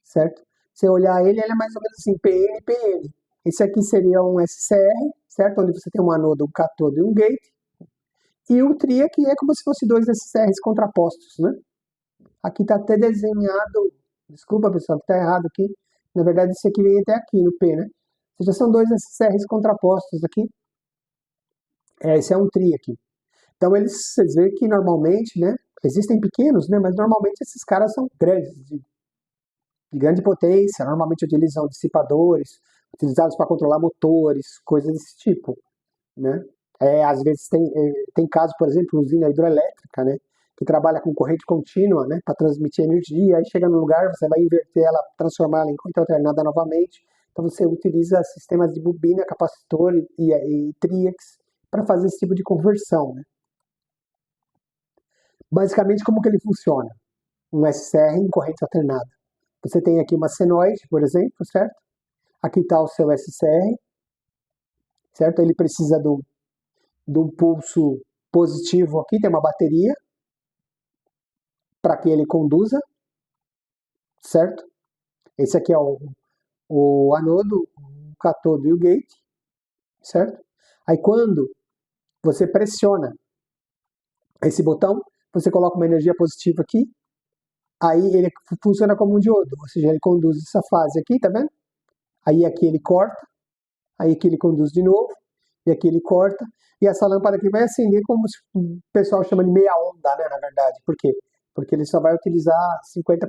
certo? Se você olhar ele é mais ou menos assim, PN e PN. Esse aqui seria um SCR, certo? Onde você tem um anodo, um catodo e um gate. E o TRIAC é como se fosse dois SCRs contrapostos, né? Aqui está até desenhado, desculpa pessoal, que está errado aqui. Na verdade, esse aqui vem até aqui no P, né? Ou seja, são dois SCRs contrapostos aqui. Esse é um TRIAC. Então, vocês veem que normalmente, né? Existem pequenos, né? Mas normalmente esses caras são grandes, de grande potência, normalmente utilizam dissipadores, utilizados para controlar motores, coisas desse tipo, né? Às vezes tem caso, por exemplo, usina hidroelétrica, né? Que trabalha com corrente contínua, né? Para transmitir energia, aí chega no lugar, você vai inverter ela, transformar ela em corrente alternada novamente. Então você utiliza sistemas de bobina, capacitor e TRIACs para fazer esse tipo de conversão, né? Basicamente, como que ele funciona? Um SCR em corrente alternada. Você tem aqui uma senoide, por exemplo, certo? Aqui está o seu SCR, certo? Ele precisa de um pulso positivo aqui, tem uma bateria, para que ele conduza, certo? Esse aqui é o anodo, o catodo e o gate, certo? Aí quando você pressiona esse botão, você coloca uma energia positiva aqui, aí ele funciona como um diodo, ou seja, ele conduz essa fase aqui, tá vendo? Aí aqui ele corta, aí aqui ele conduz de novo, e aqui ele corta, e essa lâmpada aqui vai acender como o pessoal chama de meia onda, né, na verdade. Por quê? Porque ele só vai utilizar 50%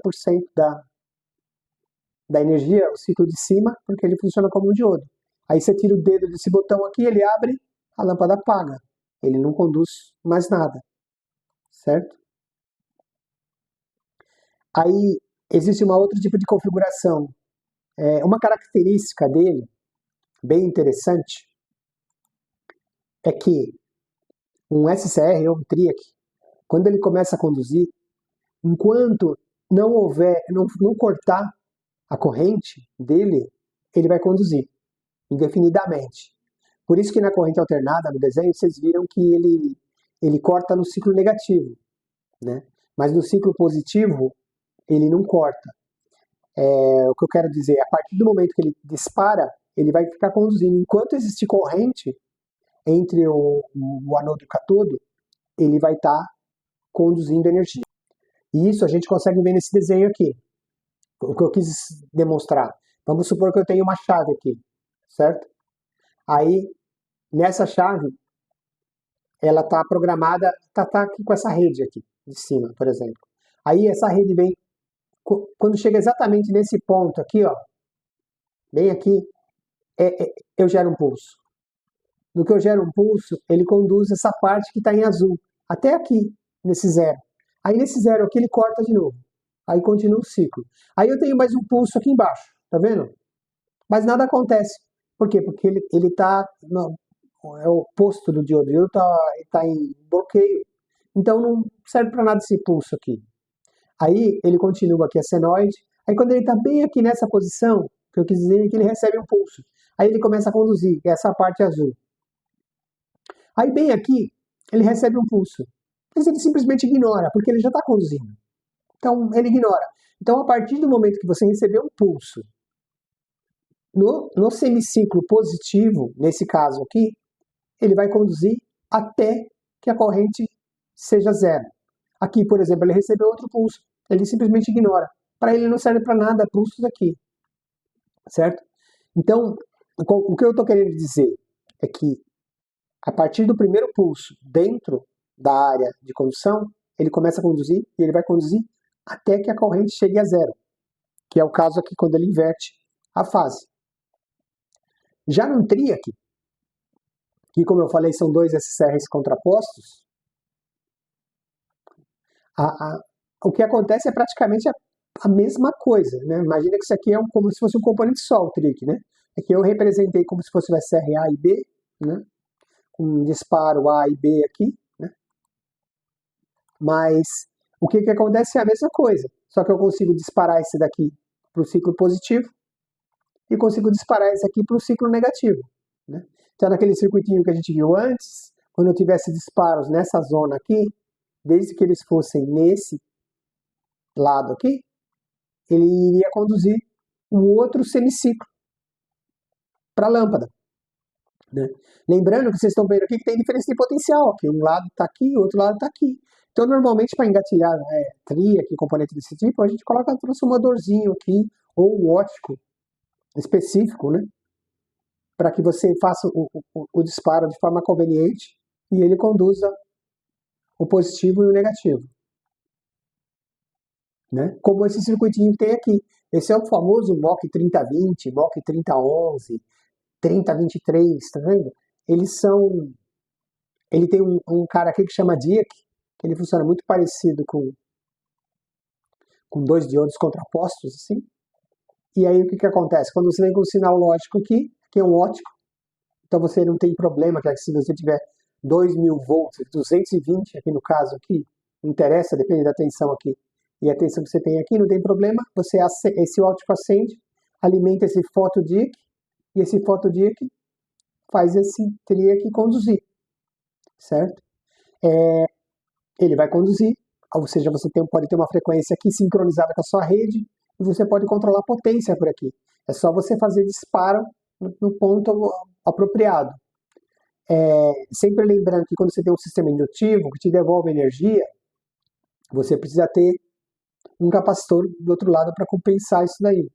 da energia, o ciclo de cima, porque ele funciona como um diodo. Aí você tira o dedo desse botão aqui, ele abre, a lâmpada apaga. Ele não conduz mais nada, certo? Aí existe uma outra tipo de configuração. Uma característica dele, bem interessante, é que um SCR ou um TRIAC, quando ele começa a conduzir, enquanto não cortar a corrente dele, ele vai conduzir indefinidamente. Por isso que na corrente alternada, no desenho, vocês viram que ele corta no ciclo negativo, né? Mas no ciclo positivo, ele não corta. O que eu quero dizer, a partir do momento que ele dispara, ele vai ficar conduzindo. Enquanto existir corrente entre o anodo e o catodo, ele vai estar conduzindo energia. E isso a gente consegue ver nesse desenho aqui. O que eu quis demonstrar. Vamos supor que eu tenho uma chave aqui, certo? Aí, nessa chave, ela está programada, tá aqui com essa rede aqui, de cima, por exemplo. Aí essa rede vem, quando chega exatamente nesse ponto aqui, ó, bem aqui, eu gero um pulso. No que eu gero um pulso, ele conduz essa parte que está em azul, até aqui, nesse zero. Aí nesse zero aqui ele corta de novo. Aí continua o ciclo. Aí eu tenho mais um pulso aqui embaixo, tá vendo? Mas nada acontece. Por quê? Porque ele está é o oposto do diodo. O diodo está em bloqueio. Então não serve para nada esse pulso aqui. Aí ele continua aqui a senoide. Aí quando ele está bem aqui nessa posição, que eu quis dizer é que ele recebe um pulso. Aí ele começa a conduzir, que é essa parte azul. Aí bem aqui, ele recebe um pulso. Mas ele simplesmente ignora, porque ele já está conduzindo. Então ele ignora. Então a partir do momento que você recebeu um pulso, no semiciclo positivo, nesse caso aqui, ele vai conduzir até que a corrente seja zero. Aqui, por exemplo, ele recebeu outro pulso, ele simplesmente ignora. Para ele não serve para nada pulsos aqui, certo? Então, o que eu estou querendo dizer é que a partir do primeiro pulso dentro da área de condução, ele começa a conduzir e ele vai conduzir até que a corrente chegue a zero, que é o caso aqui quando ele inverte a fase. Já no TRIAC, que como eu falei são dois SCRs contrapostos, o que acontece é praticamente a mesma coisa, né? Imagina que isso aqui é como se fosse um componente só, o TRIAC, né? Aqui eu representei como se fosse o SCR A e B, né? Com um disparo A e B aqui, né? Mas o que acontece é a mesma coisa, só que eu consigo disparar esse daqui para o ciclo positivo e consigo disparar esse aqui para o ciclo negativo, né? Então naquele circuitinho que a gente viu antes, quando eu tivesse disparos nessa zona aqui, desde que eles fossem nesse lado aqui, ele iria conduzir um outro semiciclo para a lâmpada, né? Lembrando que vocês estão vendo aqui que tem diferença de potencial, que um lado está aqui, o outro lado está aqui. Então, normalmente, para engatilhar TRIAC, componente desse tipo, a gente coloca um transformadorzinho aqui, ou um ótico específico, né? Para que você faça o disparo de forma conveniente e ele conduza o positivo e o negativo, né? Como esse circuitinho que tem aqui. Esse é o famoso MOC 3020, MOC 3011, 3023, tá vendo? Ele tem um cara aqui que chama DIAC, que ele funciona muito parecido com dois diodos contrapostos, assim. E aí o que acontece? Quando você vem com um sinal lógico aqui, que é um ótico, então você não tem problema, que se você tiver 2000 volts, 220 aqui no caso aqui, não interessa, depende da tensão aqui, e a tensão que você tem aqui, não tem problema, esse ótico acende, alimenta esse fotodiac, e esse fotodiac faz esse TRIAC conduzir, certo? Ele vai conduzir, ou seja, você pode ter uma frequência aqui sincronizada com a sua rede, e você pode controlar a potência por aqui. É só você fazer disparo no ponto apropriado. Sempre lembrando que quando você tem um sistema indutivo que te devolve energia, você precisa ter um capacitor do outro lado para compensar isso daí.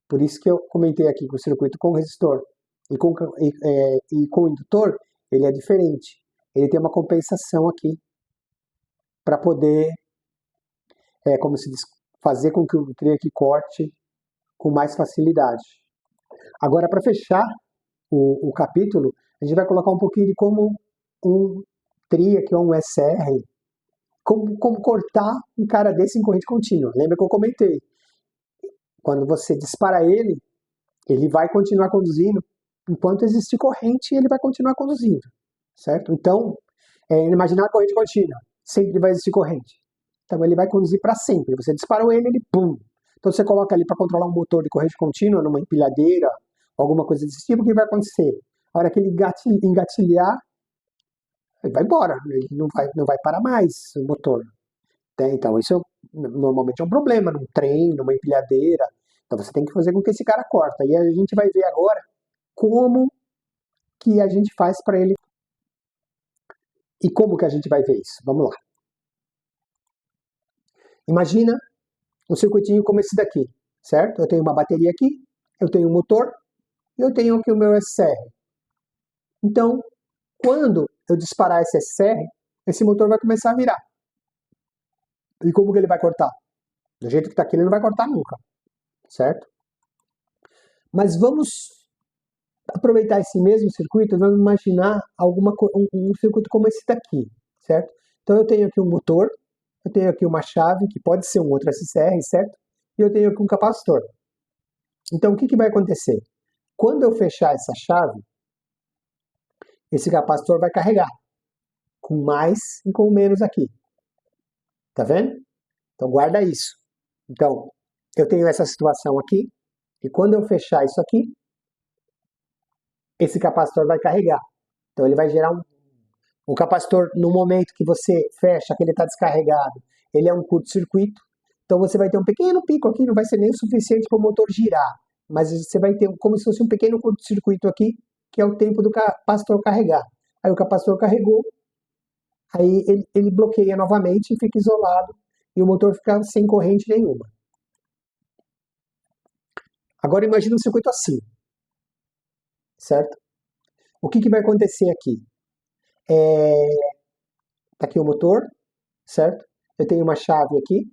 Por isso que eu comentei aqui que o circuito com resistor e com indutor, ele é diferente. Ele tem uma compensação aqui para poder, como se diz, fazer com que o trem aqui corte com mais facilidade. Agora, para fechar o capítulo, a gente vai colocar um pouquinho de como um tri, aqui é um SR, como cortar um cara desse em corrente contínua. Lembra que eu comentei? Quando você dispara ele, ele vai continuar conduzindo. Enquanto existir corrente, ele vai continuar conduzindo. Certo? Então, imaginar a corrente contínua. Sempre vai existir corrente. Então, ele vai conduzir para sempre. Você disparou ele, pum. Então, você coloca ali para controlar um motor de corrente contínua, numa empilhadeira, alguma coisa desse tipo, o que vai acontecer? A hora que ele engatilhar, ele vai embora. Ele não vai parar mais o motor. Então, isso normalmente é um problema num trem, numa empilhadeira. Então, você tem que fazer com que esse cara corta. E a gente vai ver agora como que a gente faz para ele. E como que a gente vai ver isso? Vamos lá. Imagina um circuitinho como esse daqui, certo? Eu tenho uma bateria aqui, eu tenho um motor e eu tenho aqui o meu SCR. Então, quando eu disparar esse SCR, esse motor vai começar a virar. E como que ele vai cortar? Do jeito que está aqui, ele não vai cortar nunca, certo? Mas vamos aproveitar esse mesmo circuito, vamos imaginar um circuito como esse daqui, certo? Então eu tenho aqui um motor, eu tenho aqui uma chave, que pode ser um outro SCR, certo? E eu tenho aqui um capacitor. Então o que vai acontecer? Quando eu fechar essa chave, esse capacitor vai carregar, com mais e com menos aqui. Tá vendo? Então guarda isso. Então, eu tenho essa situação aqui, e quando eu fechar isso aqui, esse capacitor vai carregar. Então ele vai gerar um capacitor, no momento que você fecha, que ele está descarregado, ele é um curto-circuito. Então você vai ter um pequeno pico aqui, não vai ser nem o suficiente para o motor girar, mas você vai ter como se fosse um pequeno curto-circuito aqui, que é o tempo do capacitor carregar. Aí o capacitor carregou, aí ele bloqueia novamente e fica isolado, e o motor fica sem corrente nenhuma. Agora imagina um circuito assim, certo? O que vai acontecer aqui? Tá aqui o motor, certo? Eu tenho uma chave aqui,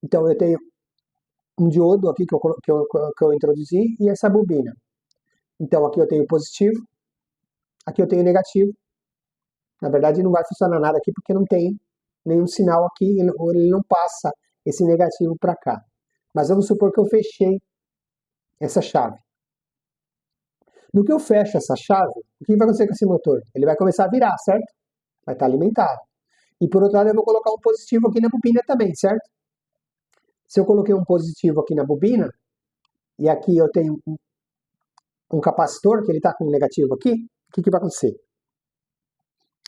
então eu tenho um diodo aqui que eu introduzi e essa bobina. Então aqui eu tenho positivo, aqui eu tenho negativo. Na verdade não vai funcionar nada aqui porque não tem nenhum sinal aqui, ele não passa esse negativo para cá. Mas vamos supor que eu fechei essa chave. No que eu fecho essa chave, o que vai acontecer com esse motor? Ele vai começar a virar, certo? Vai estar alimentado. E por outro lado eu vou colocar um positivo aqui na bobina também, certo? Se eu coloquei um positivo aqui na bobina, e aqui eu tenho um capacitor, que ele está com um negativo aqui, o que vai acontecer?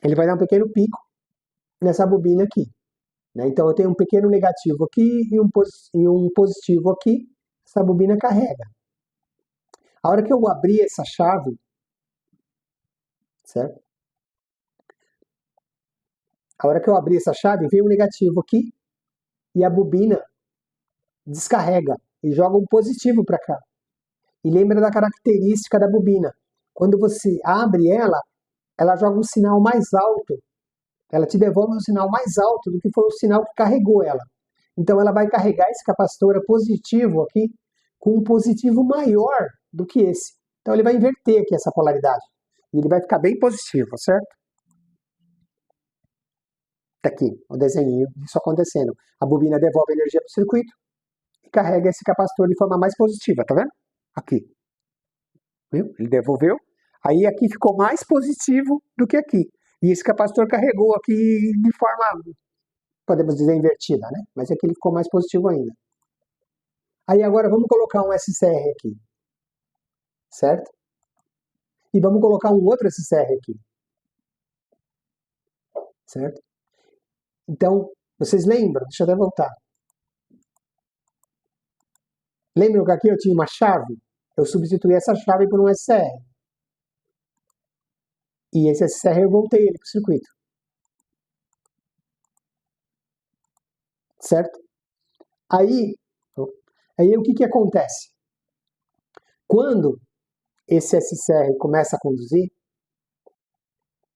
Ele vai dar um pequeno pico nessa bobina aqui. Né? Então eu tenho um pequeno negativo aqui e um positivo aqui, essa bobina carrega. A hora que eu abrir essa chave, certo? A hora que eu abrir essa chave, vem um negativo aqui e a bobina descarrega e joga um positivo para cá. E lembra da característica da bobina. Quando você abre ela joga um sinal mais alto. Ela te devolve um sinal mais alto do que foi o sinal que carregou ela. Então ela vai carregar esse capacitor positivo aqui com um positivo maior do que esse. Então ele vai inverter aqui essa polaridade. E ele vai ficar bem positivo, certo? Tá aqui o desenho disso acontecendo. A bobina devolve energia para o circuito e carrega esse capacitor de forma mais positiva, tá vendo? Aqui. Viu? Ele devolveu. Aí aqui ficou mais positivo do que aqui. E esse capacitor carregou aqui de forma, podemos dizer, invertida, né? Mas aqui ele ficou mais positivo ainda. Aí agora vamos colocar um SCR aqui, certo? E vamos colocar um outro SCR aqui, certo? Então, vocês lembram? Deixa eu até voltar. Lembram que aqui eu tinha uma chave? Eu substituí essa chave por um SSR. E esse SSR eu voltei ele para o circuito. Certo? Aí o que acontece? Quando esse SSR começa a conduzir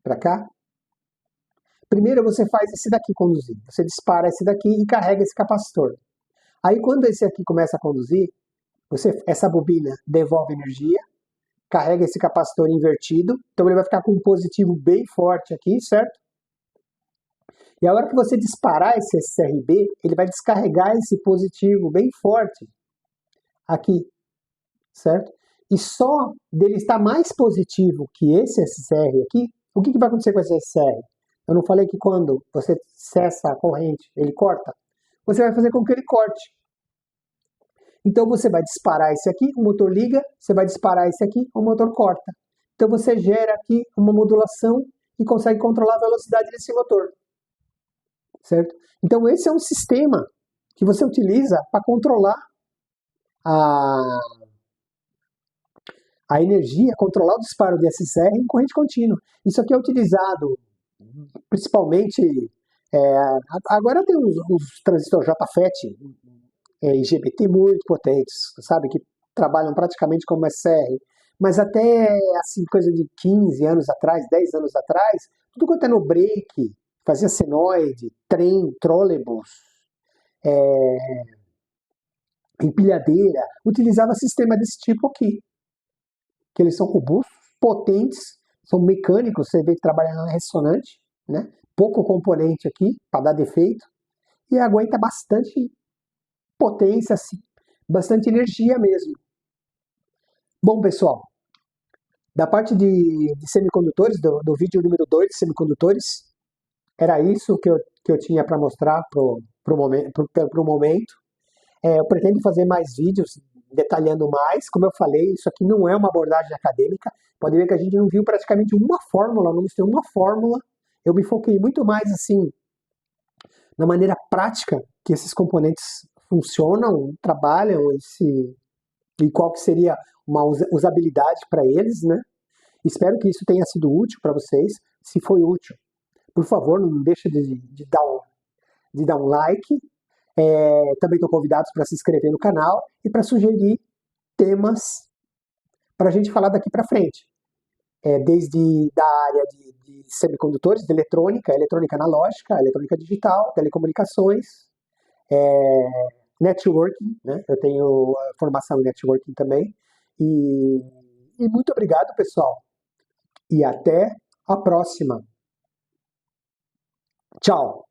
para cá, primeiro você faz esse daqui conduzir. Você dispara esse daqui e carrega esse capacitor. Aí quando esse aqui começa a conduzir, essa bobina devolve energia, carrega esse capacitor invertido, então ele vai ficar com um positivo bem forte aqui, certo? E a hora que você disparar esse SRB, ele vai descarregar esse positivo bem forte aqui, certo? E só dele estar mais positivo que esse SSR aqui, o que vai acontecer com esse SSR? Eu não falei que quando você cessa a corrente, ele corta? Você vai fazer com que ele corte. Então você vai disparar esse aqui, o motor liga, você vai disparar esse aqui, o motor corta. Então você gera aqui uma modulação e consegue controlar a velocidade desse motor. Certo? Então esse é um sistema que você utiliza para controlar a energia, controlar o disparo de SSR em corrente contínua. Isso aqui é utilizado principalmente, agora tem os transistores JFET, IGBT muito potentes, sabe, que trabalham praticamente como SR, mas até assim, coisa de 15 anos atrás, 10 anos atrás, tudo quanto é no break, fazia senoide, trem, trolleybus, empilhadeira, utilizava sistema desse tipo aqui, que eles são robustos, potentes, são mecânicos, você vê que trabalham na ressonante, né? Pouco componente aqui para dar defeito, e aguenta bastante potência, assim, bastante energia mesmo. Bom, pessoal, da parte de semicondutores, do vídeo número 2 de semicondutores, era isso que eu tinha para mostrar pro momento. Eu pretendo fazer mais vídeos detalhando mais. Como eu falei, isso aqui não é uma abordagem acadêmica. Pode ver que a gente não viu praticamente uma fórmula, não mostrei uma fórmula. Eu me foquei muito mais assim na maneira prática que esses componentes funcionam, trabalham, e qual que seria uma usabilidade para eles, né? Espero que isso tenha sido útil para vocês. Se foi útil, por favor, não deixe de dar um like. Também estou convidado para se inscrever no canal e para sugerir temas para a gente falar daqui para frente. Desde da área de semicondutores, de eletrônica, eletrônica analógica, eletrônica digital, telecomunicações, networking, né? Eu tenho formação em networking também. E muito obrigado, pessoal. E até a próxima. Tchau!